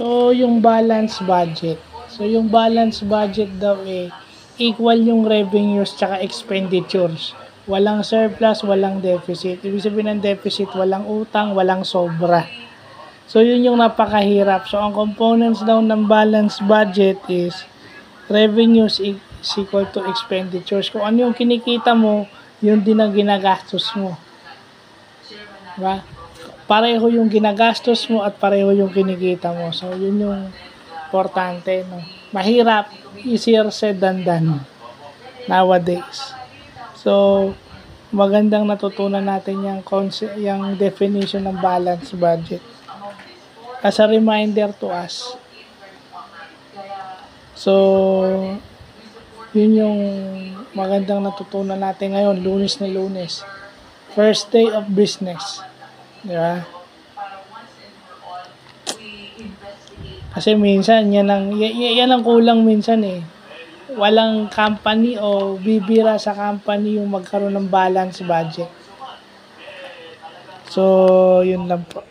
So, yung balance budget. So, yung balance budget daw equal yung revenues tsaka expenditures. Walang surplus, walang deficit. Ibig sabihin ng deficit, walang utang, walang sobra. So, yun yung napakahirap. So, ang components daw ng balance budget is revenues is equal to expenditures. Kung ano yung kinikita mo, yun din ang ginagastos mo. Diba? Pareho yung ginagastos mo at pareho yung kinikita mo. So, yun yung importante. No? Mahirap, easier said than done nowadays. So, magandang natutunan natin yung definition ng balance budget. As a reminder to us. So, yun yung magandang natutunan natin ngayon, Lunes na Lunes. First day of business. Di ba? Kasi minsan, yan ang kulang minsan eh. Walang company o bibira sa company yung magkaroon ng balance budget. So, yun lang po.